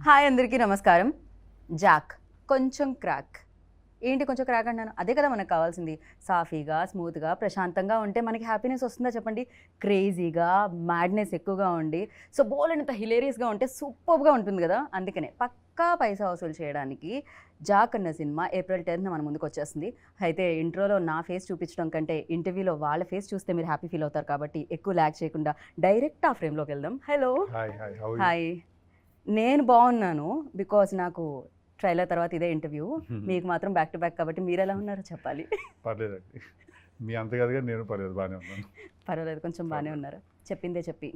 Hi అందరికీ నమస్కారం. Jack కొంచెం క్రాక్. ఏంటి కొంచెం క్రాక్ అన్నాను? అదే కదా మనకు కావాల్సింది. సాఫీగా, స్మూత్గా, ప్రశాంతంగా ఉంటే మనకి హ్యాపీనెస్ వస్తుందా చెప్పండి? క్రేజీగా, మ్యాడ్నెస్ ఎక్కువగా ఉండి సో బోలెడంత హిలేరియస్గా ఉంటే సూపర్గా ఉంటుంది కదా. అందుకనే పక్కా పైసా వసూలు చేయడానికి జాక్ అన్న సినిమా April 10th మన ముందుకు వచ్చేస్తుంది. అయితే ఇంట్రోలో నా ఫేస్ చూపించడం కంటే ఇంటర్వ్యూలో వాళ్ళ ఫేస్ చూస్తే మీరు హ్యాపీ ఫీల్ అవుతారు కాబట్టి ఎక్కువ ల్యాగ్ చేయకుండా డైరెక్ట్ ఆ ఫ్రేమ్లోకి వెళ్దాం. హలో. హాయ్. నేను బాగున్నాను బికాజ్ నాకు ట్రైలర్ తర్వాత ఇదే ఇంటర్వ్యూ. మీకు మాత్రం బ్యాక్ టు బ్యాక్ కాబట్టి మీరు ఎలా ఉన్నారో చెప్పాలి. పర్లేదండి, మీ అంత కదగా నేను పర్లేదు, బాగానే ఉన్నాను. పర్వాలేదు, కొంచెం బాగానే ఉన్నారు. చెప్పిందే చెప్పి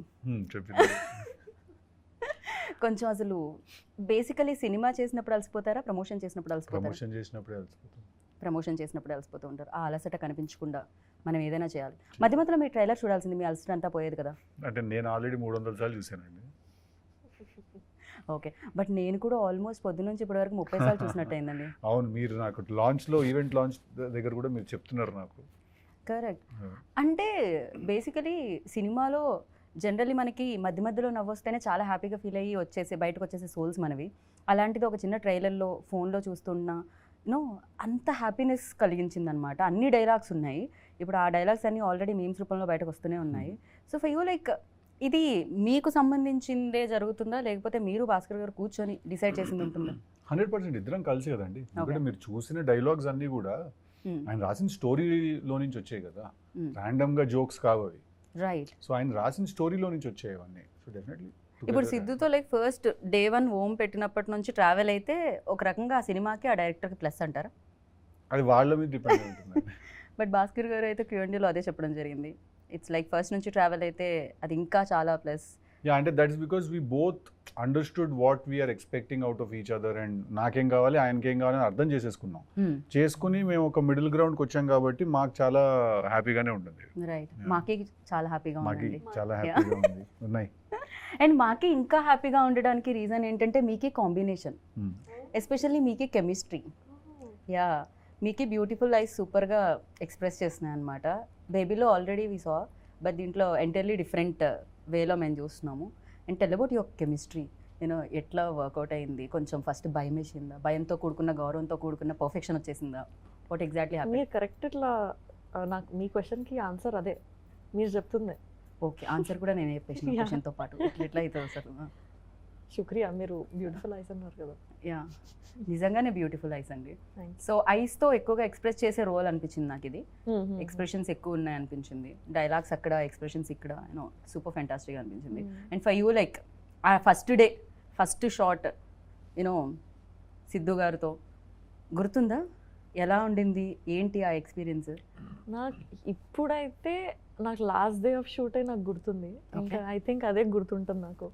చెప్పింది. కొంచెం అసలు బేసికలీ సినిమా చేసినప్పుడు అలసిపోతారా, ప్రమోషన్ చేసినప్పుడు అలసిపోతారా? ప్రమోషన్ చేసినప్పుడు అలసిపోతూ ఉంటారు. ఆ అలసట కనిపించకుండా మనం ఏదైనా చేయాలి. మధ్య మధ్యలో మీ ట్రైలర్ చూడాల్సింది, మీ అలసట అంతా పోయేది కదా. అంటే నేను ఆల్రెడీ 300 సార్లు చూసానండి. ఓకే, బట్ నేను కూడా ఆల్మోస్ట్ పొద్దున్నుంచి ఇప్పటి వరకు 30 సార్లు చూసినట్టు అయిందండి. అవును, మీరు నాకు లాంచ్లో, ఈవెంట్ లాంచ్ దగ్గర కూడా మీరు చెప్తున్నారు నాకు. కరెక్ట్. అంటే బేసికలీ సినిమాలో జనరల్లీ మనకి మధ్య మధ్యలో నవ్వొస్తేనే చాలా హ్యాపీగా ఫీల్ అయ్యి బయటకు వచ్చేసే సోల్స్ మనవి. అలాంటిది ఒక చిన్న ట్రైలర్లో ఫోన్లో చూస్తున్నా అంత హ్యాపీనెస్ కలిగించింది అనమాట. అన్ని డైలాగ్స్ ఉన్నాయి. ఇప్పుడు ఆ డైలాగ్స్ అన్నీ ఆల్రెడీ మీమ్స్ రూపంలో బయటకు వస్తూనే ఉన్నాయి. సో ఫర్ యూ లైక్ ఇది మీకు సంబంధించిందే జరుగుతుందా, లేకపోతే మీరు భాస్కర్ గారు కూర్చొని డిసైడ్ చేసింది ఉంటుందా? 100% ఇద్దరం కలిసి కదండి. ఎందుకంటే మీరు చూసిన డైలాగ్స్ అన్నీ కూడా ఆయన రాసిన స్టోరీలో నుంచి వచ్చాయి కదా, ర్యాండమ్గా జోక్స్ కావు అవి. రైట్. సో ఆయన రాసిన స్టోరీలో నుంచి వచ్చాయి అవన్నీ. సో డెఫినెట్లీ ఇప్పుడు సిద్ధుతో లైక్ ఫస్ట్ డే 1 ఓం పెట్టినప్పటి నుంచి ట్రావెల్ అయితే ఒక రకంగా ఆ సినిమాకి ఆ డైరెక్టర్కి ప్లస్ అంటారా? అది వాళ్ళ మీద డిపెండ్ ఉంటుంది. బట్ భాస్కర్ గారు అయితే Q&Aలో అదే చెప్పడం జరిగింది. ఇట్స్ లైక్ ఫస్ట్ నుంచి ట్రావెల్ అయితే అది ఇంకా చాలా ప్లస్. యా, అంటే that is because we both understood what we're expecting out of each other. And నాకేం కావాలి, ఆయనకేం కావాలని అర్థం చేసేసుకున్నాం. చేసుకుని మేము ఒక మిడిల్ గ్రౌండ్కి వచ్చాం కాబట్టి మాకు చాలా హ్యాపీగానే ఉంటుంది. రైట్. మాకి చాలా హ్యాపీగా ఉంది. చాలా హ్యాపీగా ఉంది ఉన్నాయి. అండ్ మాకి ఇంకా హ్యాపీగా ఉండడానికి రీజన్ ఏంటంటే మీకి కాంబినేషన్, ఎస్పెషల్లీ మీకి కెమిస్ట్రీ. యా, మీకి బ్యూటిఫుల్ ఐస్ సూపర్గా ఎక్స్ప్రెస్ చేస్తున్నాయి అనమాట. బేబీలో ఆల్రెడీ వి సా, బట్ దీంట్లో ఎంటైర్లీ డిఫరెంట్ వేలో మేము చూస్తున్నాము. And tell about your chemistry. ఎట్లా వర్కౌట్ అయింది? కొంచెం ఫస్ట్ భయం వేసిందా? భయంతో కూడుకున్న, గౌరవంతో కూడుకున్న పర్ఫెక్షన్ వచ్చేసిందా? What exactly happy? మీరు కరెక్ట్. ఇట్లా నాకు మీ క్వశ్చన్కి ఆన్సర్ అదే మీరు చెప్తుంది. ఓకే, ఆన్సర్ కూడా నేను చెప్పేసిన క్వశ్చన్తో పాటు ఎట్లా అవుతుంది అసలు? శుక్రియా, మీరు బ్యూటిఫుల్ ఐస్ అన్నారు కదా. యా, నిజంగానే బ్యూటిఫుల్ ఐస్ అండి. సో ఐస్తో ఎక్కువగా ఎక్స్ప్రెస్ చేసే రోల్ అనిపించింది నాకు ఇది. ఎక్స్ప్రెషన్స్ ఎక్కువ ఉన్నాయి అనిపించింది. డైలాగ్స్ అక్కడ, ఎక్స్ప్రెషన్స్ ఇక్కడ, సూపర్ ఫ్యాంటాస్టిక్ అనిపించింది. అండ్ ఫర్ యూ లైక్ ఆ first day, first shot Siddhu గారితో గుర్తుందా? ఎలా ఉండింది, ఏంటి ఆ ఎక్స్పీరియన్స్? నాకు ఇప్పుడైతే నాకు లాస్ట్ డే ఆఫ్ షూటే నాకు గుర్తుంది. ఇంకా ఐ థింక్ అదే గుర్తుంటుంది నాకు.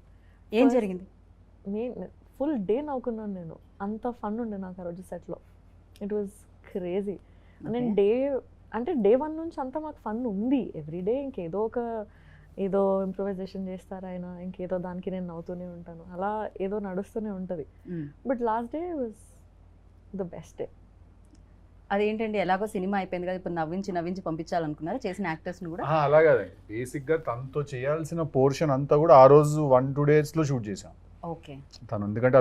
ఏం జరిగింది? ఫుల్ డే నవ్వుకున్నాను నేను. అంత ఫన్ ఉండే నాకు ఆ రోజు సెట్లో. It was crazy. నేను డే 1 నుంచి అంతా మాకు ఫన్ ఉంది. ఎవ్రీడే ఏదో ఇంప్రూవైజేషన్ చేస్తారు ఆయన, ఇంకేదో దానికి నేను నవ్వుతూనే ఉంటాను. అలా ఏదో నడుస్తూనే ఉంటుంది. But last day was the best day. అదేంటండి, ఎలాగో సినిమా అయిపోయింది కదా, ఇప్పుడు నవ్వించి పంపించాలనుకున్నారు చేసిన యాక్టర్స్ని కూడా? అలా కాదండి, బేసిక్గా తనతో చేయాల్సిన పోర్షన్ అంతా కూడా ఆ రోజు 1-2 డేస్లో షూట్ చేసాం. ఓకే. తను ఎందుకంటే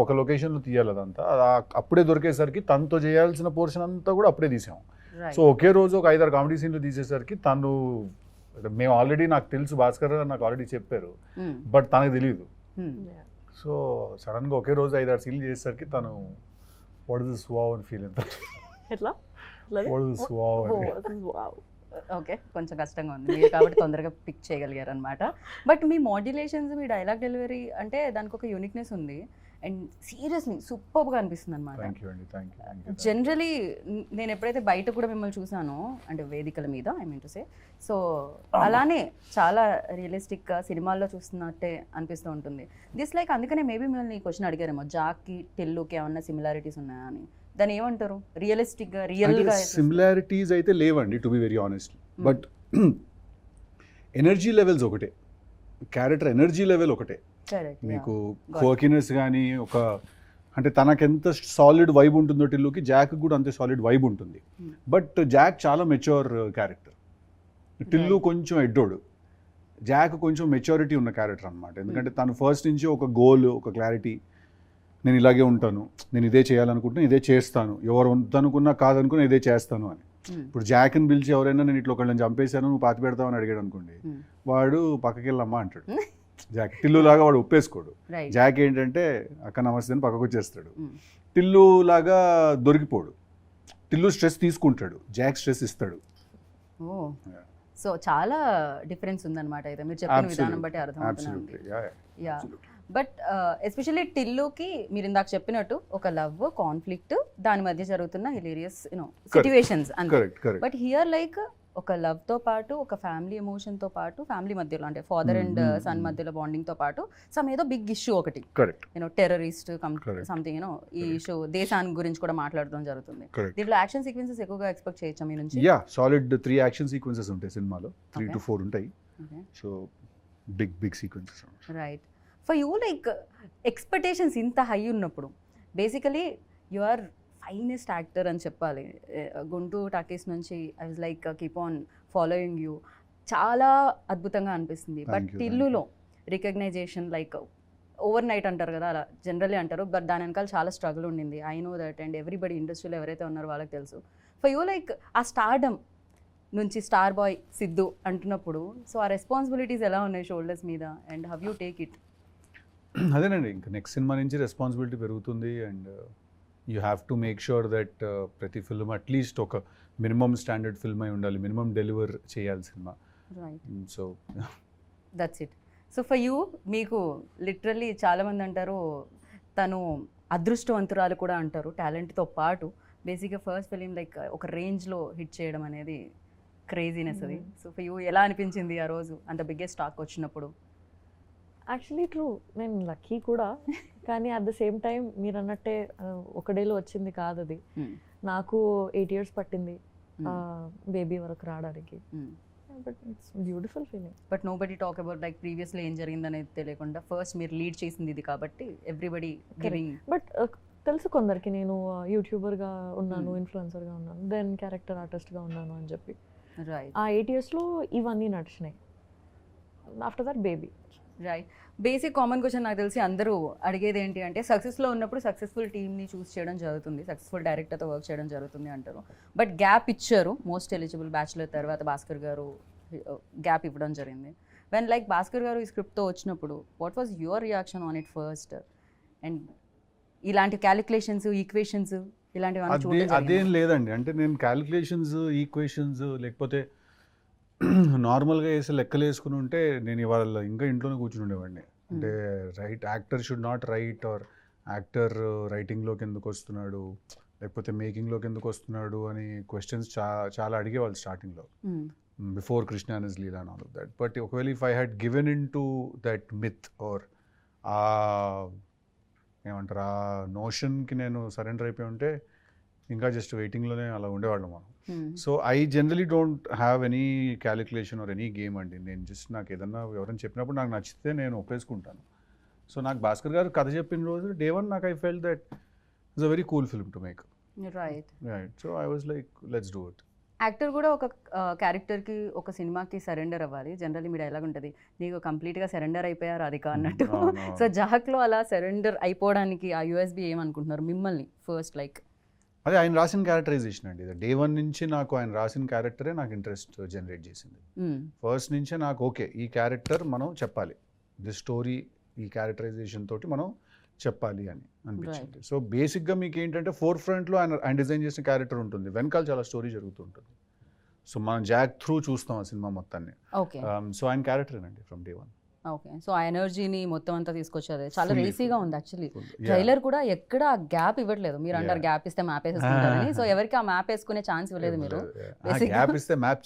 ఒక లొకేషన్లో తీయాలి, అదంతా అప్పుడే దొరికేసరికి తనతో చేయాల్సిన పోర్షన్ అంతా కూడా అప్పుడే తీసాం. సో ఒకే రోజు ఒక 5-6 కామెడీ సీన్లు తీసేసరికి మేము ఆల్రెడీ, నాకు తెలుసు భాస్కర్ గారు నాకు ఆల్రెడీ చెప్పారు, బట్ తనకు తెలియదు. సో సడన్గా ఒకే రోజు 5-6 సీన్లు చేసేసరికి తను వాట్ ఇస్ దిస్ వావ్ అని ఫీల్ అవుతారు. ఎట్లా? వాట్ ఇస్ దిస్ వావ్ అని. ఓకే, కొంచెం కష్టంగా ఉంది మీరు కాబట్టి తొందరగా పిక్ చేయగలిగారు అనమాట. But me modulations, me dialogue delivery అంటే దానికి ఒక యూనిక్నెస్ ఉంది. అండ్ సీరియస్లీ సూపర్గా అనిపిస్తుంది అనమాట. జనరలీ నేను ఎప్పుడైతే బయట కూడా మిమ్మల్ని చూసానో, అంటే వేదికల మీద I mean to say, so అలానే చాలా రియలిస్టిక్గా సినిమాల్లో చూస్తున్నట్టే అనిపిస్తూ ఉంటుంది. దిస్ లైక్ అందుకనే మేబీ మిమ్మల్ని ఈ క్వశ్చన్ అడిగారేమో, జాక్కి టిల్లుకి ఏమన్నా సిమిలారిటీస్ ఉన్నాయా అని. దాన్ని ఏమంటారు? రియల్గా సిమిలారిటీస్ అయితే లేవండి, to be very honest. But energy levels ఒకటే, క్యారెక్టర్ ఎనర్జీ లెవెల్ ఒకటే. మీకు క్వర్కినెస్ కానీ అంటే తనకెంత సాలిడ్ వైబ్ ఉంటుందో టిల్లుకి, జాక్ కూడా అంతే సాలిడ్ వైబ్ ఉంటుంది. బట్ జాక్ చాలా మెచ్యూర్ క్యారెక్టర్, టిల్లు కొంచెం ఎడ్డోడు. జాక్ కొంచెం మెచ్యూరిటీ ఉన్న క్యారెక్టర్ అనమాట. ఎందుకంటే తను ఫస్ట్ నుంచి ఒక గోల్, ఒక క్లారిటీ, నేను ఇలాగే ఉంటాను, నేను ఇదే చేయాలనుకుంటున్నా, ఇదే చేస్తాను, ఎవరు వద్దనుకున్నా కాదనుకున్నా ఇదే చేస్తాను అని. ఇప్పుడు జాక్ని పిలిచి ఎవరైనా నేను ఇట్లా ఒకళ్ళని చంపేశాను నువ్వు పాతి పెడతావు అని అడిగాడు అనుకోండి, వాడు పక్కకి వెళ్ళమ్మా అంటాడు. జాక్ టిల్లులాగా వాడు ఒప్పేసుకోడు. జాక్ ఏంటంటే అక్క నమస్తే అని పక్కకు వచ్చేస్తాడు. టిల్లు లాగా దొరికిపోడు. టిల్లు స్ట్రెస్ తీసుకుంటాడు, జాక్ స్ట్రెస్ ఇస్తాడు. సో చాలా డిఫరెన్స్ ఉందన్నమాట అయితే మీరు చెప్పిన విధానం బట్టి అర్థమవుతుంది. యా, బట్ ఎస్పెషల్లీ టిల్లుకి మీరు ఇందాక చెప్పినట్టు ఒక లవ్ కాన్ఫ్లిక్ట్ దాని మధ్య జరుగుతున్న హిలేరియస్ సిచ్యువేషన్స్ అంతే. బట్ హియర్ లైక్ ఒక లవ్ తో పాటు ఒక ఫ్యామిలీ ఎమోషన్ తో పాటు ఫ్యామిలీ మధ్యలో అంటే ఫాదర్ అండ్ సన్ మధ్యలో బాండింగ్ తో పాటు సమ్ ఏదో బిగ్ ఇష్యూ ఒకటి టెర్రరిస్ట్ సంథింగ్ ఈ ఇష్యూ దేశానికి గురించి కూడా మాట్లాడడం జరుగుతుంది. దీంట్లో యాక్షన్ సీక్వెన్సెస్ ఎక్కువగా ఎక్స్పెక్ట్ చేయొచ్చా మీ నుంచి? యా, సాలిడ్ 3 యాక్షన్ సీక్వెన్సెస్ ఉంటాయి సినిమాలో, 3 to 4 ఉంటాయి. So big sequences. Right. For you like expectations ఇంత హై ఉన్నప్పుడు basically you are finest actor అని చెప్పాలి. గుంటూరు టాకీస్ నుంచి I was like keep on following you, చాలా అద్భుతంగా అనిపిస్తుంది. బట్ టిల్లులో రికగ్నైజేషన్ లైక్ ఓవర్ నైట్ అంటారు కదా, అలా జనరల్లీ అంటారు, బట్ దాని వెనకాల చాలా స్ట్రగుల్ ఉండింది. I know that and everybody ఇండస్ట్రీలో ఎవరైతే ఉన్నారో వాళ్ళకి తెలుసు. ఫర్ యూ లైక్ ఆ స్టార్డమ్ నుంచి స్టార్ బాయ్ సిద్ధు అంటున్నప్పుడు సో ఆ రెస్పాన్సిబిలిటీస్ ఎలా ఉన్నాయి షోల్డర్స్ మీద and how you take it? అదేనండి, ఇంకా నెక్స్ట్ సినిమా నుంచి రెస్పాన్సిబిలిటీ పెరుగుతుంది and you have to make sure that ప్రతి ఫిల్మ్ అట్లీస్ట్ ఒక మినిమం స్టాండర్డ్ ఫిల్మ్ అయి ఉండాలి, మినిమం డెలివర్ చేయాలి cinema. So that's it. So for you మీకు లిటరల్లీ చాలామంది అంటారు తను అదృష్టవంతురాలు కూడా అంటారు టాలెంట్తో పాటు. బేసిక్గా ఫస్ట్ ఫిలిం లైక్ ఒక రేంజ్లో హిట్ చేయడం అనేది క్రేజీనెస్ అది. సో ఫర్ యూ ఎలా అనిపించింది ఆ రోజు అంత బిగ్గెస్ట్ టాక్ వచ్చినప్పుడు? యాక్చువల్లీ ట్రూ, నేను లక్కీ కూడా, కానీ అట్ ద సేమ్ టైం మీరు అన్నట్టే ఒక డేలో వచ్చింది కాదు అది. నాకు 8 years పట్టింది బేబీ వరకు రావడానికి. But it's beautiful feeling. But nobody talk about like ప్రీవియస్లో ఏం జరిగిందనేది తెలియకుండా ఫస్ట్ మీరు లీడ్ చేసింది ఇది కాబట్టి ఎవ్రీబడి గివింగ్. బట్ తెలుసు కొందరికి నేను యూట్యూబర్గా ఉన్నాను, ఇన్ఫ్లుయెన్సర్గా ఉన్నాను, దెన్ క్యారెక్టర్ ఆర్టిస్ట్గా ఉన్నాను అని చెప్పి. రైట్. ఆ 8 yearsలో ఇవన్నీ నడిచినాయి. After that Baby. Right. Basic common question నాకు తెలిసి అందరూ అడిగేది ఏంటి అంటే సక్సెస్లో ఉన్నప్పుడు సక్సెస్ఫుల్ టీమ్ని చూస్ చేయడం జరుగుతుంది, సక్సెస్ఫుల్ డైరెక్టర్తో వర్క్ చేయడం జరుగుతుంది అంటారు. బట్ గ్యాప్ ఇచ్చారు, మోస్ట్ ఎలిజిబుల్ బ్యాచులర్ తర్వాత భాస్కర్ గారు గ్యాప్ ఇవ్వడం జరిగింది. వెన్ లైక్ భాస్కర్ గారు ఈ స్క్రిప్ట్తో వచ్చినప్పుడు what was your reaction on it first? And ఇలాంటి క్యాలిక్యులేషన్స్ ఈక్వేషన్స్ ఇలాంటివి అదేం లేదండి. అంటే నేను క్యాలిక్యులేషన్స్ ఈక్వేషన్స్ లేకపోతే నార్మల్గా వేసి లెక్కలు వేసుకుని ఉంటే నేను ఇవాళ ఇంకా ఇంట్లోనే కూర్చుని ఉండేవాడిని. అంటే actor should not write or actor రైటింగ్లోకి ఎందుకు వస్తున్నాడు లేకపోతే మేకింగ్లోకి ఎందుకు వస్తున్నాడు అని క్వశ్చన్స్ చాలా అడిగేవాళ్ళు స్టార్టింగ్లో, before Krishna and his Leela and all of that. But ఒకవేళ if I had given in to that myth or ఏమంటారు ఆ నోషన్కి నేను సరెండర్ అయిపోయి ఉంటే ఇంకా జస్ట్ వెయిటింగ్లోనే అలా ఉండేవాళ్ళం మనం. So I generally don't have any calculation or any game అండి. నేను జస్ట్ నాకు ఏదన్నా ఎవరైనా చెప్పినప్పుడు నాకు నచ్చితే నేను ఒప్పేసుకుంటాను. సో నాకు భాస్కర్ గారు కథ చెప్పిన రోజు డే 1 నాకు I felt that it's a very cool film to make. Right. So I was like let's do it. Actor కూడా ఒక క్యారెక్టర్కి ఒక సినిమాకి సరెండర్ అవ్వాలి. జనరల్లీ మీ డైలాగ్ ఉంటుంది నీకు కంప్లీట్గా సరెండర్ అయిపోయారు అది అన్నట్టు. సో జాక్లో అలా సరెండర్ అయిపోవడానికి ఆ యూఎస్బీ ఏమనుకుంటున్నారు మిమ్మల్ని ఫస్ట్? లైక్ అదే ఆయన రాసిన క్యారెక్టరైజేషన్ అండి. డే 1 నుంచి నాకు ఆయన రాసిన క్యారెక్టరే నాకు ఇంట్రెస్ట్ జనరేట్ చేసింది. ఫస్ట్ నుంచే నాకు ఓకే ఈ క్యారెక్టర్ మనం చెప్పాలి, ది స్టోరీ ఈ క్యారెక్టరైజేషన్ తోటి మనం చెప్పాలి అని అనిపించింది. సో బేసిక్గా మీకు ఏంటంటే ఫోర్ ఫ్రంట్లో ఆయన డిజైన్ చేసిన క్యారెక్టర్ ఉంటుంది, వెనకాల చాలా స్టోరీ జరుగుతుంటుంది. సో మనం జాక్ త్రూ చూస్తాం ఆ సినిమా మొత్తాన్ని. సో ఆయన క్యారెక్టరేనండి ఫ్రమ్ డే 1. ఓకే. సో ఆ ఎనర్జీని మొత్తం అంతా తీసుకొచ్చేది. చాలా రేసీగా ఉంది యాక్చువల్లీ. ట్రైలర్ కూడా ఎక్కడ గ్యాప్ ఇవ్వట్లేదు. మీరు అంటారు గ్యాప్ ఇస్తే మ్యాప్ వేసేసుకుంటారని. సో ఎవరికి ఆ మ్యాప్ వేసుకునే ఛాన్స్ ఇవ్వలేదు మీరు. మ్యాప్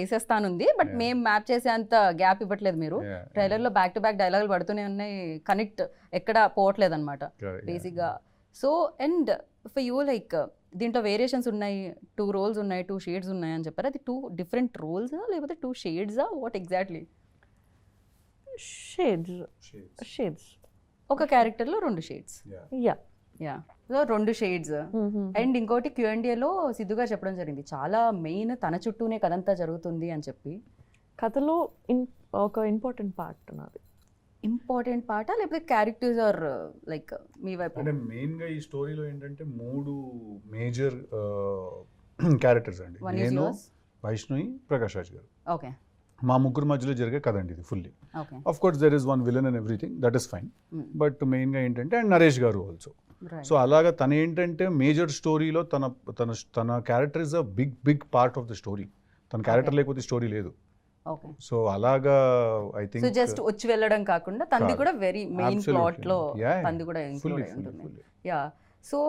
చేసేస్తానుంది బట్ మేము మ్యాప్ చేసేంత గ్యాప్ ఇవ్వట్లేదు మీరు. ట్రైలర్లో బ్యాక్ టు బ్యాక్ డైలాగులు పడుతూనే ఉన్నాయి, కనెక్ట్ ఎక్కడ పోవట్లేదు అనమాట బేసిక్గా. So and for you like దీంట్లో వేరియేషన్స్ ఉన్నాయి, 2 roles ఉన్నాయి, 2 shades ఉన్నాయి అని చెప్పారు. అది 2 different roles లేకపోతే 2 shades వాట్ ఎగ్జాక్ట్లీ? షేడ్స్ ఒక క్యారెక్టర్లో 2 shades. Yeah so 2 shades. And ఇంకోటి Q&Aలో సిద్ధుగా చెప్పడం జరిగింది చాలా మెయిన్ తన చుట్టూనే కథంతా జరుగుతుంది అని చెప్పి. కథలో ఒక ఇంపార్టెంట్ పార్ట్ నాది. ఇంపార్టెంట్ పార్టా లేకపోతే క్యారెక్టర్స్ ఆర్ లైక్ మీ వైపు? అంటే మెయిన్గా ఈ స్టోరీలో ఏంటంటే 3 మేజర్ క్యారెక్టర్స్ అండి. One is నేను, yours? వైష్ణవి, ప్రకాష్ రాజ్ గారు. ఓకే మా ముగ్గురు మధ్యలో జరిగే కథ అండి ఇది fully. Okay of course there is one villain and everything, that is fine. But మెయిన్గా ఏంటంటే అండ్ నరేష్ గారు ఆల్సో. సో అలాగా తన ఏంటంటే మేజర్ స్టోరీలో తన తన తన character is a big part of the story. తన క్యారెక్టర్ లేకపోతే స్టోరీ లేదు. ఓకే సో అలాగా ఐ సో థింక్ జస్ట్ వచ్చి వెళ్ళడం కాకుండా తంది కాదు. కూడా వెరీ మెయిన్ Absolutely. ప్లాట్ లో Yeah, తంది కూడా fully, ఇంక్లూడ్ fully, ఉంటుంది. fully. Yeah so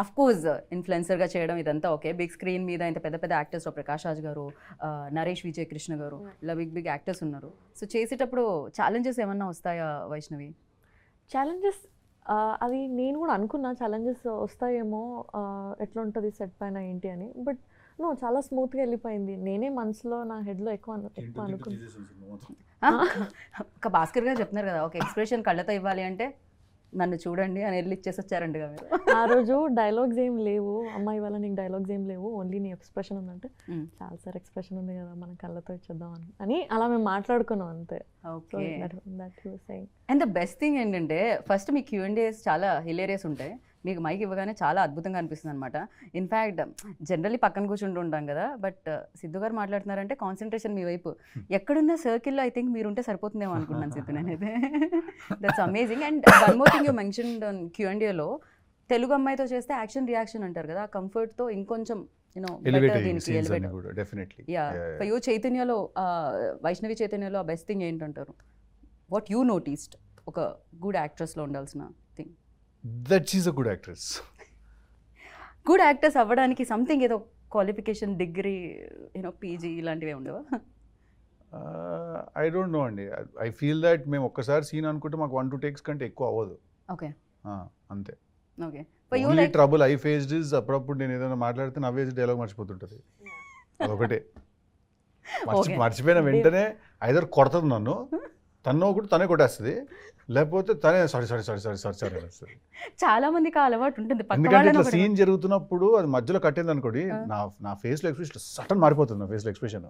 of course influencer గా చేయడం ఇదంతా ఓకే. బిగ్ స్క్రీన్ మీద ఇంత పెద్ద పెద్ద యాక్టర్స్ ప్రకాష్ రాజ్ గారు, నరేష్ విజయ్ కృష్ణ గారు, ఇలా బిగ్ యాక్టర్స్ ఉన్నారు. సో చేసేటప్పుడు ఛాలెంజెస్ ఏమన్నా వస్తాయా వైష్ణవి? ఛాలెంజెస్ అది నేను కూడా అనుకున్నా, ఛాలెంజెస్ వస్తాయేమో, ఎట్లా ఉంటుంది సెట్ పైన ఏంటి అని. బట్ చాలా స్మూత్గా వెళ్ళిపోయింది. నేనే మనసులో నా హెడ్లో ఎక్కువ అనుకున్నా. ఒక భాస్కర్ గారు చెప్తున్నారు కదా, ఒక ఎక్స్ప్రెషన్ కళ్ళతో ఇవ్వాలి అంటే నన్ను చూడండి అని వెళ్ళి ఇచ్చేసి వచ్చారండి మీరు. ఆ రోజు డైలాగ్స్ ఏం లేవు, అమ్మాయి వల్ల నీకు డైలాగ్స్ ఏం లేవు, ఓన్లీ నీ ఎక్స్ప్రెషన్ ఉందంటే చాలా సార్ ఎక్స్ప్రెషన్ ఉంది కదా మనం కళ్ళతో ఇచ్చేద్దాం అని అలా మేము మాట్లాడుకున్నాం అంతే. Okay saying. And the best thing ఏంటంటే ఫస్ట్ మీ Q&As చాలా హిలేరియస్ ఉంటాయి. మీకు మైక్ ఇవ్వగానే చాలా అద్భుతంగా అనిపిస్తుంది అనమాట. ఇన్ఫ్యాక్ట్ జనరల్లీ పక్కన కూర్చుంటూ ఉంటాం కదా, బట్ సిద్ధు గారు మాట్లాడుతున్నారంటే కాన్సన్ట్రేషన్ మీ వైపు. ఎక్కడున్న సర్కిల్లో ఐ థింక్ మీరు ఉంటే సరిపోతుందేమో అనుకున్నాను సిద్ధు నేనైతే. That's amazing. And one more thing you mentioned on Q&Aలో తెలుగు అమ్మాయితో చేస్తే యాక్షన్ రియాక్షన్ అంటారు కదా, ఆ కంఫర్ట్తో ఇంకొంచెం చైతన్యలో వైష్ణవి చైతన్యలో ఆ బెస్ట్ థింగ్ ఏంటంటారు? వాట్ యూ నోటీస్డ్ ఒక గుడ్ యాక్ట్రెస్లో ఉండాల్సిన thing? That is a good actress. Good actors అవ్వడానికి సంథింగ్ ఏదో క్వాలిఫికేషన్, డిగ్రీ, పీజీ ఇలాంటివి ఉండవా? ఐ డోంట్ నో అండి. ఐ ఫీల్ దట్ మేము ఒక్కసారి సీన్ అనుకుంటే మాకు 1-2 టేక్స్ కంటే ఎక్కువ అవ్వదు. ఓకే అంతే. Okay only trouble I faced is అప్పుడప్పుడు నేను ఏదైనా మాట్లాడితే నవ్వేసి డైలాగ్ మర్చిపోతుంటుంది. అదొకటే. మర్చిపోయిన వెంటనే ఐదర్ కొడుతుంది నన్ను, తను ఒకటి తనే కొట్టేస్తుంది, లేకపోతే తనే సారీ అనేస్తుంది. చాలా మందికి ఆ అలవాటు ఉంటుంది. ఎందుకంటే ఇట్లా సీన్ జరుగుతున్నప్పుడు అది మధ్యలో కట్టింది అనుకోండి, నా ఫేస్ లో ఎక్స్ప్రెషన్ సడన్ మారిపోతుంది. నా ఫేస్ లో ఎక్స్ప్రెషన్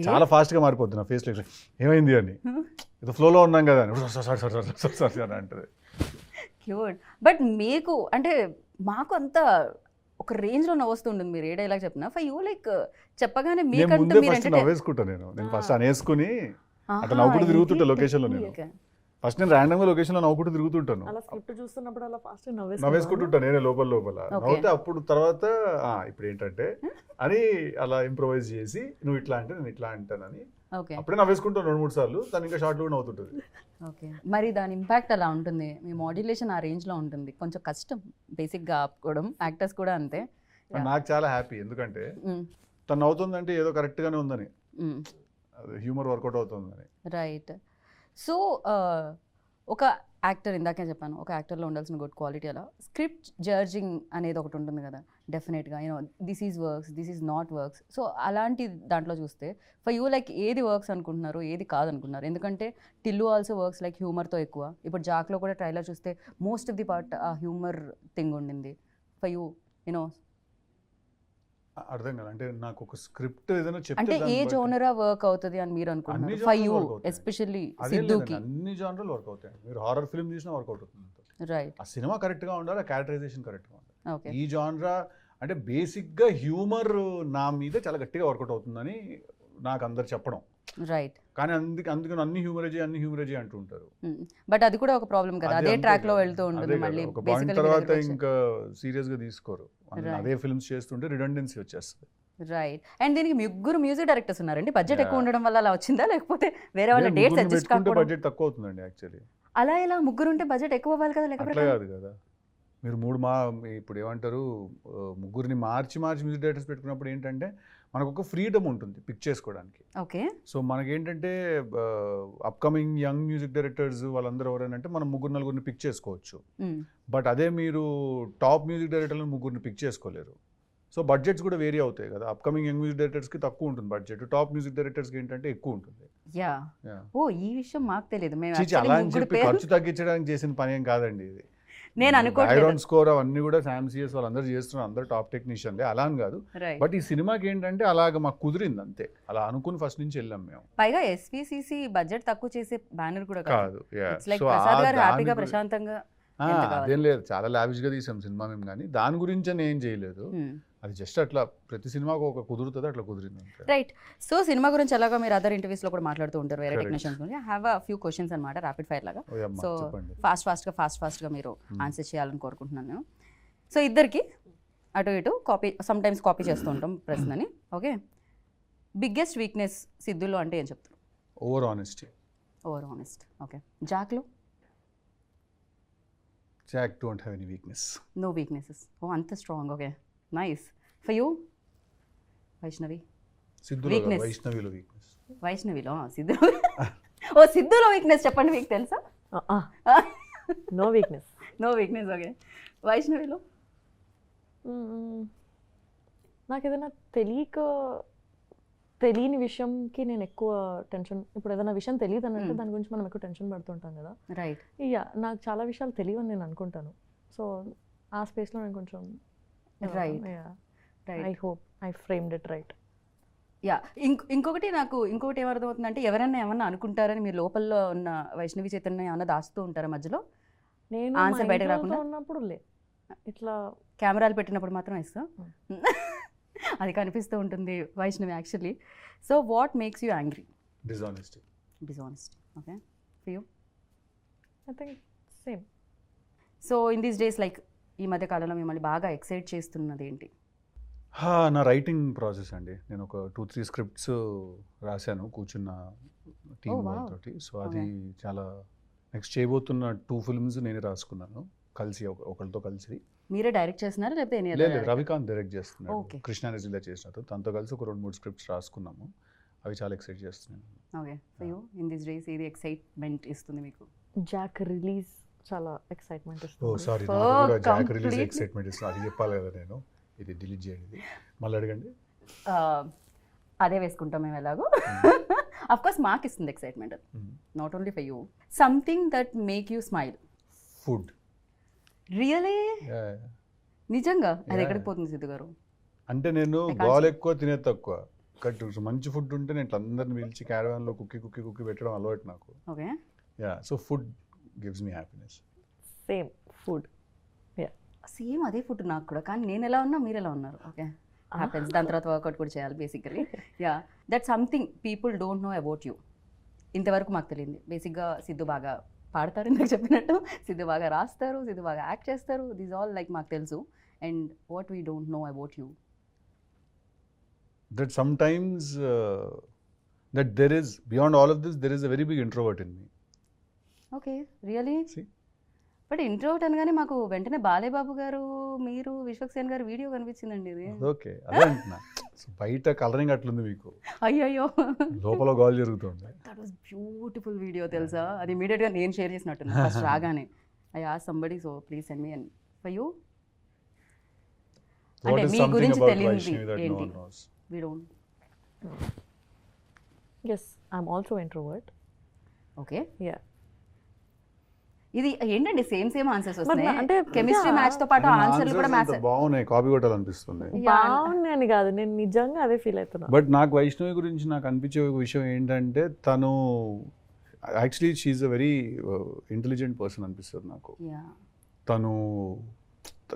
చాలా ఫాస్ట్ గా మారిపోతుంది. నా ఫేస్ లో ఎక్స్ప్రెషన్ ఏమైంది అని, ఇది ఫ్లోలో ఉన్నాం కదా అని సారీ అని అంటది. క్యూట్. బట్ మీకు అంటే మాకు అంత ఒక రేంజ్ లో నవ్వుస్తుంటుంది మీరు ఏ డైలాగ్ చెప్పినా. ఫర్ యూ లైక్ చెప్పగానే మీకంటే ఫస్ట్ నవ్వేసుకుంటా. నేను ఫస్ట్ అనేసుకుని అట్లా నవ్వుకుంటూ తిరుగుతుంటా లొకేషన్ లో. నేను ఫస్ట్ నేను ర్యాండమ్ గా లొకేషన్ లో నవ్వుకుంటూ తిరుగుతుంటాను, నవ్వేసుకుంటుంటాను నేనే లోపల నవ్వుతే. అప్పుడు తర్వాత ఇప్పుడు ఏంటంటే అని అలా ఇంప్రొవైజ్ చేసి నువ్వు ఇట్లా అంటే నేను ఇట్లా అంటానని అప్పుడే నవ్వేసుకుంటాను 2-3 సార్లు. తను ఇంకా షార్ట్ కూడా నవ్వుతుంటుంది. ఓకే మరి దాని ఇంపాక్ట్ అలా ఉంటుంది. మీ మాడ్యులేషన్ ఆ రేంజ్ లో ఉంటుంది. కొంచెం కష్టం బేసిక్ గా ఆపుకోవడం. యాక్టర్స్ కూడా అంతే. నాకు చాలా హ్యాపీ, ఎందుకంటే తను నవ్వుతుందంటే ఏదో కరెక్ట్ గానే ఉందని, హ్యూమర్ వర్కౌట్ అవుతుందని. రైట్. సో ఒక యాక్టర్, ఇందాకే చెప్పాను, ఒక యాక్టర్లో ఉండాల్సిన గుడ్ క్వాలిటీ అలా స్క్రిప్ట్ జడ్జింగ్ అనేది ఒకటి ఉంటుంది కదా డెఫినెట్గా. This is works, this is not works. So అలాంటి దాంట్లో చూస్తే ఫర్ యూ లైక్ ఏది వర్క్స్ అనుకుంటున్నారు, ఏది కాదనుకుంటున్నారు? ఎందుకంటే టిల్లు ఆల్సో వర్క్స్ లైక్ హ్యూమర్తో ఎక్కువ. ఇప్పుడు జాక్లో కూడా ట్రైలర్ చూస్తే మోస్ట్ ఆఫ్ ది పార్ట్ ఆ హ్యూమర్ థింగ్ ఉండింది. ఫర్ యూ అర్థం కాదు అంటే నాకు ఒక స్క్రిప్ట్ ఏదైనా చెప్తే అంటే ఏ జోనరా వర్క్ అవుతుంది అని మీరు అనుకుంటున్నారు? ఫర్ యూ ఎస్పెషల్లీ సిద్ధుకి అన్ని జోనర్లు వర్క్ అవుతాయి. మీరు హారర్ ఫిల్మ్ చూసినా వర్క్ అవుతుంది. రైట్. ఆ సినిమా కరెక్ట్ గా ఉండాలి, ఆ క్యారెక్టరైజేషన్ కరెక్ట్ గా ఉండాలి. ఓకే. ఈ జానరా అంటే బేసిక్ గా హ్యూమర్ నా మీద చాలా గట్టిగా వర్కౌట్ అవుతుందని నాకు అందరు చెప్పడం. రైట్. కానీ అందుకని అన్ని హ్యూమరేజీ అంటూ ఉంటారు. బట్ అది కూడా ఒక ప్రాబ్లం కదా, అదే ట్రాక్ లో వెళ్తూ ఉంటుంది. మళ్ళీ ఒక పాయింట్ తర్వాత ఇంకా సీరియస్ గా తీసుకోరు. అదే ఫిల్మ్స్ చేస్తుంటే రిడెండెన్సీ వచ్చేస్తుంది. రైట్. అండ్ దీనికి ముగ్గురు మ్యూజిక్ డైరెక్టర్స్ ఉన్నారండి. బడ్జెట్ ఎక్కువ ఉండడం వల్ల అలా వచ్చిందా, లేకపోతే వేరే వాళ్ళ డేట్స్ అడ్జస్ట్ కాకపోవడం? బడ్జెట్ తక్కువ అవుతుందండి యాక్చువల్లీ. అలా ఎలా ముగ్గురు ఉంటే బడ్జెట్ ఎక్కువ అవ్వాలి కదా? అట్లా కాదు కదా, మీరు ఇప్పుడు ఏమంటారు, ముగ్గురిని మార్చి మ్యూజిక్ డైరెక్టర్స్ పెట్టుకున్నప్పుడు ఏంటంటే మనకు ఒక ఫ్రీడమ్ ఉంటుంది పిక్ చేసుకోవడానికి. ఓకే. సో మనకేంటంటే అప్కమింగ్ యంగ్ మ్యూజిక్ డైరెక్టర్స్ వాళ్ళందరూ ఎవరైనా మనం 3-4 పిక్ చేసుకోవచ్చు. బట్ అదే మీరు టాప్ మ్యూజిక్ డైరెక్టర్లను 3 పిక్ చేసుకోలేరు. సో బడ్జెట్స్ కూడా వేరీ అవుతాయి కదా. అప్కమింగ్ యంగ్ మ్యూజిక్ డైరెక్టర్స్కి తక్కువ ఉంటుంది బడ్జెట్, టాప్ మ్యూజిక్ డైరెక్టర్స్కి ఏంటంటే ఎక్కువ ఉంటుంది. ఓ ఈ విషయం మాకు తెలియదు. అలా అని చెప్పి ఖర్చు తగ్గించడానికి చేసిన పని ఏం కాదండి ఇది. నేను అనుకోవట్లేదు బ్యాక్గ్రౌండ్ స్కోర్ అవన్నీ కూడా SAM-CS వాళ్ళందరూ చేస్తున్నారు, అందరూ టాప్ టెక్నీషియన్లే, అలా అని కాదు. రైట్. బట్ ఈ సినిమాకి ఏంటంటే అలాగ మాకు కుదిరింది అంతే, అలా అనుకుని ఫస్ట్ నుంచి వెళ్ళాం మేము. పైగా SVCC బడ్జెట్ తక్కువ చేసే బ్యానర్ కూడా కాదు. కాదు, yeah. It's like So, Prasad గారు దాని హ్యాపీగా గురి- ప్రశాంతంగా ఆ, ఎంత కావాలి? అదేం లేదు, చాలా లావిష్ గా తీసాం సినిమా మేము, కానీ దాని గురించి అని ఏం చేయలేదు. అది జస్ట్ అట్లా ప్రతి సినిమాకు ఒక కుదురుతుంది, అట్లా కుదిరింది అంతే. రైట్. సో సినిమా గురించి ఎలాగో మీరు అదర్ ఇంటర్వ్యూస్ లో కూడా మాట్లాడుతూ ఉంటారు వేరే Correct. టెక్నీషియన్స్ గురించి. హ్యావ్ అ ఫ్యూ క్వశ్చన్స్ అనమాట, ర్యాపిడ్ ఫైర్ లాగా. ఓ అమ్మా, సో చెప్పండి. ఫాస్ట్ గా మీరు ఆన్సర్ చేయాలని కోరుకుంటున్నాను నేను. సో ఇద్దరికి అటు ఇటు కాపీ, సమ్ టైమ్స్ కాపీ చేస్తూ ఉంటాం ప్రశ్నని. ఓకే, బిగ్గెస్ట్ వీక్నెస్ సిద్ధులో అంటే ఏం చెప్తారు? Over honesty. Over honest. Okay. జాక్లో? Jack don't have any weakness. No weaknesses. ఓ అంత strong. Okay, nice. For you? Vaishnavi? సిద్ధులో Weakness. వైష్ణవిలో వీక్నెస్. వైష్ణవిలో సిద్ధులో ఓ సిద్ధులో వీక్నెస్ చెప్పండి, మీకు తెలుసా? No weakness. No weakness. Okay. వైష్ణవిలో? నాకు ఏదైనా తెలియని విషయంకి నేను ఎక్కువ టెన్షన్, ఇప్పుడు ఏదైనా విషయం తెలియదు అని అంటే దాని గురించి మనం ఎక్కువ టెన్షన్ పడుతుంటాం కదా. రైట్. ఇక నాకు చాలా విషయాలు తెలియని నేను అనుకుంటాను. సో ఆ స్పేస్లో నేను కొంచెం Right. Right. I hope I framed it right. Yeah. ఇంకొకటి ఏమర్థమవుతుందంటే, ఎవరైనా ఏమన్నా అనుకుంటారని మీరు లోపల ఉన్న వైష్ణవి చైతన్య ఏమన్నా దాస్తూ ఉంటారా మధ్యలో? నేను Answer మా బయటకు ఇంట్లో రాకుండా? ఉన్నప్పుడు ఇట్లా కెమెరాలు పెట్టినప్పుడు మాత్రం ఇస్తా. అది కనిపిస్తూ ఉంటుంది Vaishnavi actually. So what makes you angry? Dishonesty. Dishonesty. Okay. For you? I think same. So in these days like ఈ మధ్య కాలంలో మిమ్మల్ని బాగా ఎక్సైట్ చేస్తున్నది ఏంటి? నా రైటింగ్ ప్రాసెస్ అండి. నేను ఒక 2-3 స్క్రిప్ట్స్ రాశాను కూర్చున్న టీం Oh, wow. వాళ్ళతోటి. సో అది చాలా నెక్స్ట్ చేయబోతున్న 2 ఫిల్మ్స్ నేనే రాసుకున్నాను కలిసి, ఒకరితో కలిసి. మీరే డైరెక్ట్ చేస్తున్నారా లేకపోతే ఎనీ లేదు, రవికాంత్ డైరెక్ట్ చేస్తున్నాడు, Okay. కృష్ణారెడ్డిలో చేసినట్టు. తనతో కలిసి ఒక 2-3 స్క్రిప్ట్స్ రాసుకున్నాము, అవి చాలా ఎక్సైట్ చేస్తున్నాను. Okay. For you in this days ఇది ఎక్సైట్మెంట్ ఇస్తుంది మీకు? జాక్ రిలీజ్ చాలా ఎక్సైట్మెంట్ ఓ ఇస్తుంది. సారీ, Oh, నాకు కూడా జాక్ రిలీజ్ completely. ఎక్సైట్మెంట్ ఇస్తుంది, అది చెప్పాలి కదా నేను. ఇది డిలీట్ చేయండి, మళ్ళీ అడగండి. అదే వేసుకుంటాం మేము ఎలాగో. అఫ్ కోర్స్ మాకు ఇస్తుంది excitement, not only for you. Something that make you smile? Food. Really? నిజంగా? అది Yeah. ఎక్కడికి పోతుంది సిద్ధు గారు? అంటే నేను I can't గోల్ ఎక్కువ తినే తక్కువ. మంచి ఫుడ్ ఉంటే నేను ఇట్లా అందరిని పిలిచి క్యారవాన్లో కుక్కి పెట్టడం అలవాటు నాకు. Okay. Yeah, so food gives me happiness. Same food. Same అదే ఫుడ్ నాకు కూడా, కానీ నేను ఎలా ఉన్నా మీరు ఎలా ఉన్నారు. Okay, happens. దాని తర్వాత వర్కౌట్ కూడా చేయాలి basically. Yeah, that something people don't know about you. ఇంతవరకు మాకు తెలియదు. బేసిక్గా సిద్ధు బాగా పాడతారు, ఇందాక చెప్పినట్టు. సిద్ధు బాగా రాస్తారు, సిద్ధు బాగా యాక్ట్ చేస్తారు. దిస్ ఆల్ లైక్ మాకు తెలుసు. And what we don't know about you? That sometimes that there is, beyond all of this, there is a very big introvert in me. Okay, really? See? But introvert అనగానే మాకు వెంటనే బాలేబాబు గారు, మీరు, విశ్వక్సేన్ గారు video కనిపించిందండి. ఇది ఓకే, అదే అంటున్నా. సో బయట కలరింగ్ అట్లుంది మీకు, అయ్యయ్యో, లోపల గోల్ జరుగుతుంది. దట్ వాస్ బ్యూటిఫుల్ వీడియో తెలుసా? అది ఇమీడియట్గా నేను షేర్ చేసినట్టున్నా ఫస్ట్ రాగానే. I asked somebody, so please send me. And for you? What అంటే is మీ something గురించి about తెలియంది Vaishnavi that no ఏంటి? one knows? We don't. Yes, I'm also introvert. Okay. Yeah. ఇది ఏంటండి సేమ్ ఆన్సర్స్ వస్తున్నాయి? అంటే chemistry match తో పాటు And ఆన్సర్లు కూడా answers మ్యాచ్. అంత బాగున్నాయి, కాపీ కొట్టాలనిపిస్తుంది. బాగుంది అని కాదు, నేను నిజంగా అదే ఫీల్ అవుతున్నా. బట్ నాకు వైష్ణవి గురించి నాకు అనిపించే ఒక విషయం ఏంటంటే, తను actually she a very intelligent person అనిపిస్తుంది నాకు. తను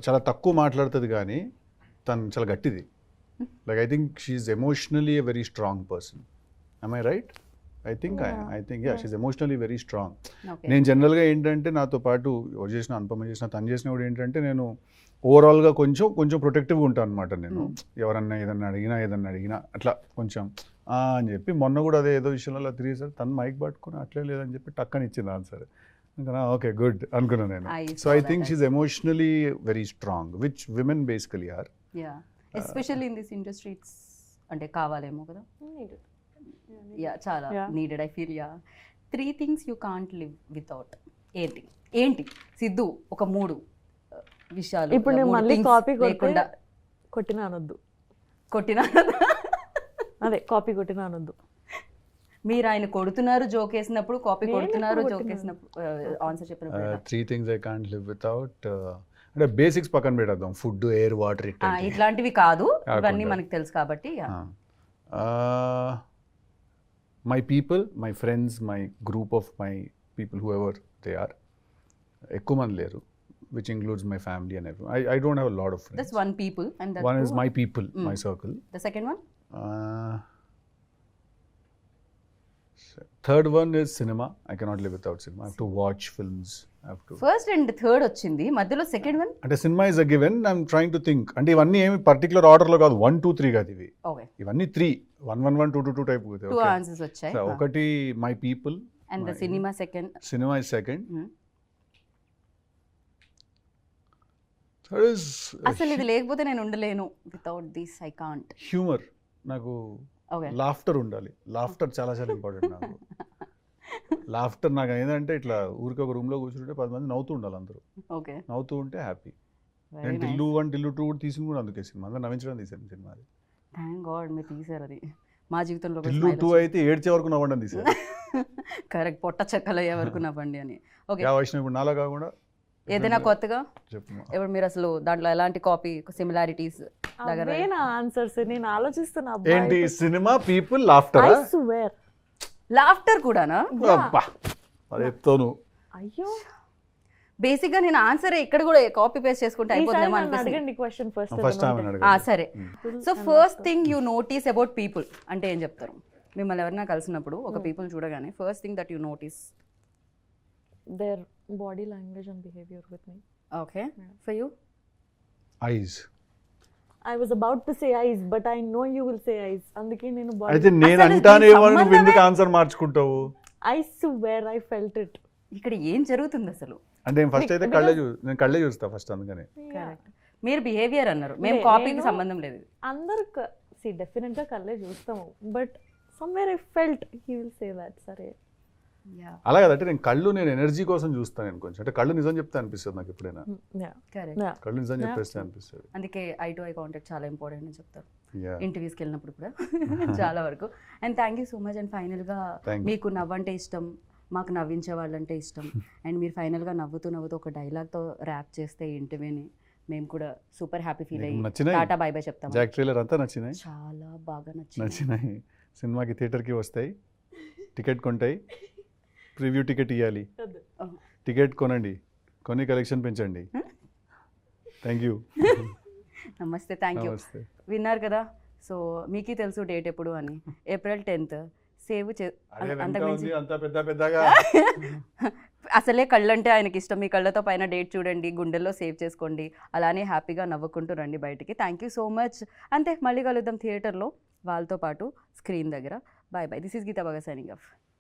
చాలా తక్కువ మాట్లాడుతుంది, కానీ తను చాలా గట్టిది. Like I think she emotionally a very strong person. am I right? I think yeah, she's emotionally very strong. నేను జనరల్గా ఏంటంటే, నాతో పాటు ఎవరు చేసిన, అనుపమ చేసిన, తను చేసిన కూడా ఏంటంటే, నేను ఓవరాల్గా కొంచెం ప్రొటెక్టివ్గా ఉంటాను అనమాట. నేను ఎవరన్నా ఏదన్నా అడిగినా అట్లా కొంచెం అని చెప్పి, మొన్న కూడా అదే ఏదో విషయంలో అలా తిరిగేసారు, తను మైక్ పట్టుకుని అట్లే లేదని చెప్పి టక్కని ఇచ్చింది ఆన్సర్. ఇంకా ఓకే గుడ్ అనుకున్నాను నేను. So I think she emotionally very strong, which women basically are. Especially in this industry it's అంటే కావాలేమో కదా. యా, చాలా needed I feel. Yeah. 3 things you can't live without. ఏంటి సిద్ధు? ఒక 3 విషయాలు. ఇప్పుడు నేను మళ్ళీ కాపీ కొట్టినా అనొద్దు. కొట్టినా అదే కాపీ కొట్టినా అనొద్దు. మీరు ఆయన కొడుతున్నారు జోక్ వేసినప్పుడు, కాపీ నేను కొడుతున్నారు ఎప్పుడు జోక్ కొట్టినాను? వేసినప్పుడు, ఆన్సర్ చెప్పినప్పుడు ఎలా? 3 things I can't live without. అంటే బేసిక్స్ పక్కన పెట్టేద్దాం, ఫుడ్, ఎయిర్, వాటర్, ఇట్లాంటివి కాదు, ఇవన్నీ కాకుండా. మనకు తెలుసు కాబట్టి my people, my friends, my group of my people, whoever they are. ఎక్కువ మంది లేరు, which includes my family and every. I don't have a lot of that's friends. One people and that One is my people, my circle. The second one. Third one is cinema. I cannot live without cinema. I have to watch films. I have to. First and third వచ్చింది, మధ్యలో second one. అంటే cinema is a given. I'm trying to think. అంటే ఇవన్నీ ఏమి particular ఆర్డర్లో కాదు, 1, 2, 3 కాదు ఇవి. ఓకే, ఇవన్నీ 3, 1, 1, 1, 2, 2, 2 టైప్. 2 ఆన్సర్స్ వచ్చాయి. ఒకటి my people and the cinema second. Cinema is second. Third is అసలు ఇది లేకపోతే నేను ఉండలేను, without this I can't. Humour. నాకు ఓకే, లాఫ్టర్ ఉండాలి. లాఫ్టర్ చాలా చాలా ఇంపార్టెంట్ నాకు. లాఫ్టర్ నాకు ఏంటంటే ఇట్లా ఊరికి ఒక రూమ్లో కూర్చుంటే 10 మంది నవ్వుతూ ఉండాలి, అందరూ ఓకే, నవ్వుతూ ఉంటే హ్యాపీ. వెరీ నేను నైస్. టిల్లు 1, టిల్లు 2 కూడా తీసింది కూడా అందుకే సినిమా. అందరూ నవ్వించడం తీసాను సినిమా. అది థ్యాంక్ గాడ్ మీరు తీసారు అది. మా జీవితంలో టిల్లు 2 అయితే ఏడ్చే వరకు నవ్వడం తీసాను. కరెక్ట్, పొట్ట చెక్కలు అయ్యే వరకు నవ్వండి అని. ఓకే, యా వైష్ణవ్ ఇప్పుడు నాలా కాకుండా ఏదైనా కొత్తగా చెప్పు. ఇప్పుడు మీరు అసలు దాంట్లో ఎలాంటి కాపీ సిమిలారిటీస్ దగ్గర అవే నా ఆన్సర్స్. నేను ఆలోచిస్తున్నా ఏంటి cinema, people, laughter. I swear. Laughter కూడానా? అబ్బా అది చెప్తాను. అయ్యో, బేసిక్ గా నేను ఆన్సర్ ఇక్కడ కూడా కాపీ పేస్ట్ చేసుకుంటే ఈసారి అయిపోతుందేమో నన్ను అనిపిస్తుంది. అడగండి క్వశ్చన్ ఫస్ట్. ఫస్ట్ ఆమె అడగండి. సరే, so first thing you notice about people అంటే ఏం చెప్తారు? మిమ్మల్ని ఎవరైనా కలిసినప్పుడు ఒక పీపుల్ చూడగానే first thing that you notice. Their body language and behaviour with me. Okay, for you? Eyes. I was about to say eyes, but I know you will say eyes. అందుకే నేను అయితే నేను అసలు అంటానేమో ఈ నువ్వు ఎందుకు answer మార్చుకుంటావు? I swear I felt it. ఇక్కడ ఏం జరుగుతుంది అసలు? అంటే నేను ఫస్ట్ అయితే నేను కళ్ళే చూస్తా ఫస్ట్, అందుకని. కరెక్ట్, మీరు బిహేవియర్ అన్నారు, మేము లే, కాపీకి నేను- సంబంధం లేదు. అందరు డెఫినెట్ గా కళ్ళే చూస్తాము, but somewhere I felt he will say that. సరే, అలా కదంటే నేను ఎనర్జీ కోసం చూస్తాను. నేను కొంచెం అంటే కళ్ళు నిజం చెప్తే అనిపిస్తుంది నాకు ఎప్పుడైనా. కరెక్ట్, కళ్ళు నిజం చెప్పేస్తే అనిపిస్తుంది. అందుకే ఐ టు ఐ కాంటాక్ట్ చాలా ఇంపార్టెంట్ అని చెప్తారు Yeah. ఇంటర్వ్యూస్కి వెళ్ళినప్పుడు కూడా చాలా వరకు. And thank you so much. And ఫైనల్గా Thank you. మీకు నవ్వంటే ఇష్టం, మాకు నవ్వించే వాళ్ళంటే ఇష్టం. అండ్ మీరు ఫైనల్గా నవ్వుతూ ఒక డైలాగ్తో ర్యాప్ చేస్తే ఇంటర్వ్యూని మేము కూడా సూపర్ హ్యాపీ ఫీల్ నీకు అయ్యి నచ్చినాయి? టాటా బై బై చెప్తాం. జాక్ ట్రైలర్ అంతా నచ్చినాయి. చాలా బాగా నచ్చింది. నచ్చినాయి. సినిమాకి థియేటర్కి వస్తాయి, టికెట్ కొంటాయి, ప్రివ్యూ టికెట్ ఇవ్వాలి. టికెట్ కొనండి, కొని కలెక్షన్ పెంచండి. Thank you. నమస్తే, థ్యాంక్ యూ. నమస్తే. విన్నారు కదా, సో మీకే తెలుసు డేట్ ఎప్పుడు అని. April 10th సేవ్ అదే వెనక అంతకుమించి ఉంది, అంతా పెద్దగా. అసలే కళ్ళంటే ఆయనకి ఇష్టం. మీ కళ్ళతో పైన డేట్ చూడండి, గుండెల్లో సేవ్ చేసుకోండి, అలానే హ్యాపీగా నవ్వుకుంటూ రండి బయటికి. Thank you so much. అంతే, మళ్ళీ కలుద్దాం థియేటర్లో వాళ్ళతో పాటు స్క్రీన్ దగ్గర. Bye bye. This is Geeta బాగా సైనింగ్ ఆఫ్.